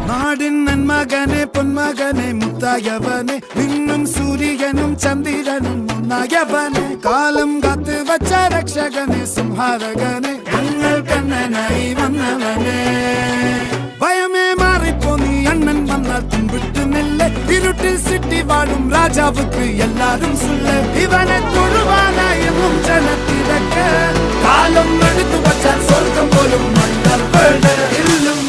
നാടിൻ നന്മകനെ പൊന്മകനെ മുത്തായവനെ നിന്നും സൂര്യനും ചന്ദ്രനും ഒന്നായവനെ കാലം കാത്ത് വച്ച രക്ഷകനെ സംഹാരകനെ ഞങ്ങൾ കണ്ണനായി വന്നവനെ ഭയമേ മാറിപ്പോ നീ അണ്ണൻ വന്നാൽ തുമ്പിട്ട് നെല്ല് ഇരുട്ടിൽ സിറ്റി വാഴും രാജാവുക്ക് എല്ലാരും സുല്ല് ഇവനെ തൊഴുവാനായും ജനത്തിരക്ക് കാലം എടുത്തു വച്ചാൽ സ്വർഗം പോലും മണ്ണർ വീട് ഇല്ലും